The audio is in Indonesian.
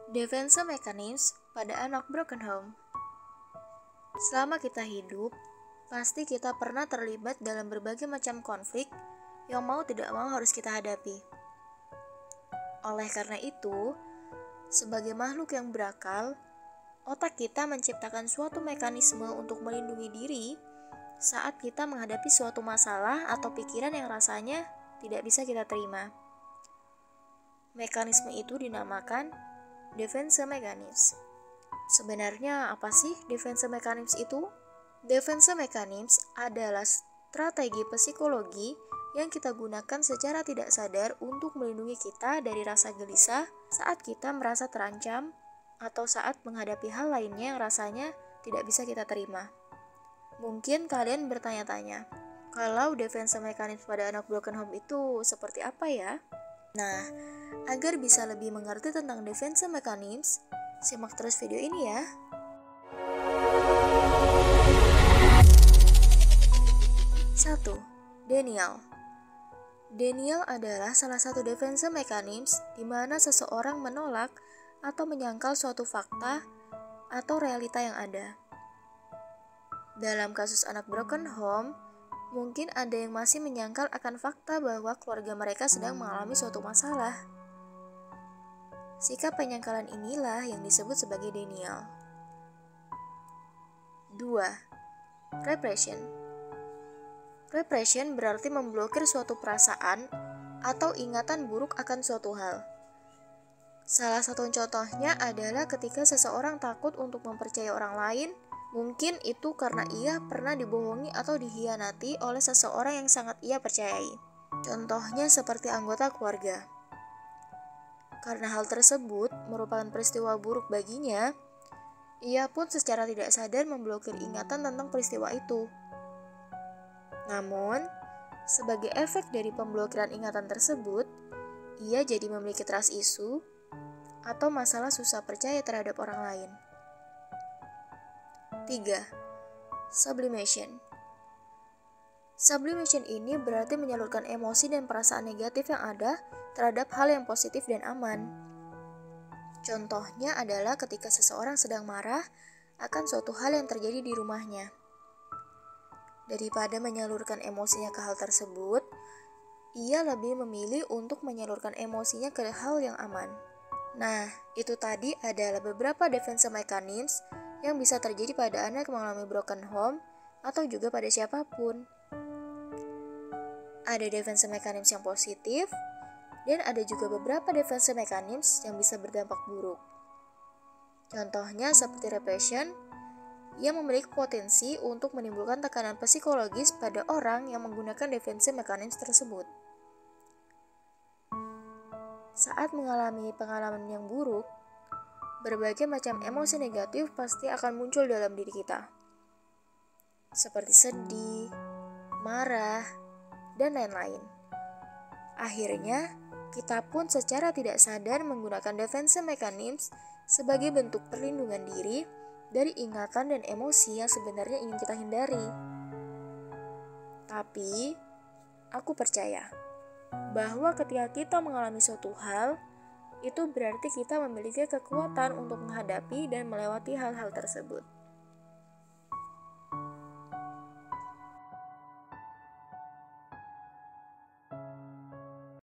Defense mechanism pada anak broken home. Selama kita hidup, pasti kita pernah terlibat dalam berbagai macam konflik yang mau tidak mau harus kita hadapi. Oleh karena itu, sebagai makhluk yang berakal, otak kita menciptakan suatu mekanisme untuk melindungi diri saat kita menghadapi suatu masalah atau pikiran yang rasanya tidak bisa kita terima. Mekanisme itu dinamakan defense mechanism. Sebenarnya apa sih defense mechanism itu? Defense mechanism adalah strategi psikologi yang kita gunakan secara tidak sadar untuk melindungi kita dari rasa gelisah saat kita merasa terancam atau saat menghadapi hal lainnya yang rasanya tidak bisa kita terima. Mungkin kalian bertanya-tanya, kalau defense mechanism pada anak broken home itu seperti apa ya? Nah, agar bisa lebih mengerti tentang defense mechanism, simak terus video ini ya. Satu, denial. Denial adalah salah satu defense mechanism di mana seseorang menolak atau menyangkal suatu fakta atau realita yang ada. Dalam kasus anak broken home, mungkin ada yang masih menyangkal akan fakta bahwa keluarga mereka sedang mengalami suatu masalah. Sikap penyangkalan inilah yang disebut sebagai denial. 2. Repression. Repression berarti memblokir suatu perasaan atau ingatan buruk akan suatu hal. Salah satu contohnya adalah ketika seseorang takut untuk mempercayai orang lain. Mungkin itu karena ia pernah dibohongi atau dikhianati oleh seseorang yang sangat ia percayai. Contohnya seperti anggota keluarga. Karena hal tersebut merupakan peristiwa buruk baginya, ia pun secara tidak sadar memblokir ingatan tentang peristiwa itu. Namun, sebagai efek dari pemblokiran ingatan tersebut, ia jadi memiliki trust issue atau masalah susah percaya terhadap orang lain. 3. Sublimation. Sublimation ini berarti menyalurkan emosi dan perasaan negatif yang ada terhadap hal yang positif dan aman. Contohnya adalah ketika seseorang sedang marah akan suatu hal yang terjadi di rumahnya. Daripada menyalurkan emosinya ke hal tersebut, ia lebih memilih untuk menyalurkan emosinya ke hal yang aman. Nah, itu tadi adalah beberapa defense mechanism yang bisa terjadi pada anak yang mengalami broken home atau juga pada siapapun. Ada defense mechanism yang positif dan ada juga beberapa defense mechanism yang bisa berdampak buruk. Contohnya seperti repression yang memiliki potensi untuk menimbulkan tekanan psikologis pada orang yang menggunakan defense mechanism tersebut. Saat mengalami pengalaman yang buruk, berbagai macam emosi negatif pasti akan muncul dalam diri kita. Seperti sedih, marah, dan lain-lain. Akhirnya, kita pun secara tidak sadar menggunakan defense mechanism sebagai bentuk perlindungan diri dari ingatan dan emosi yang sebenarnya ingin kita hindari. Tapi, aku percaya bahwa ketika kita mengalami suatu hal, itu berarti kita memiliki kekuatan untuk menghadapi dan melewati hal-hal tersebut.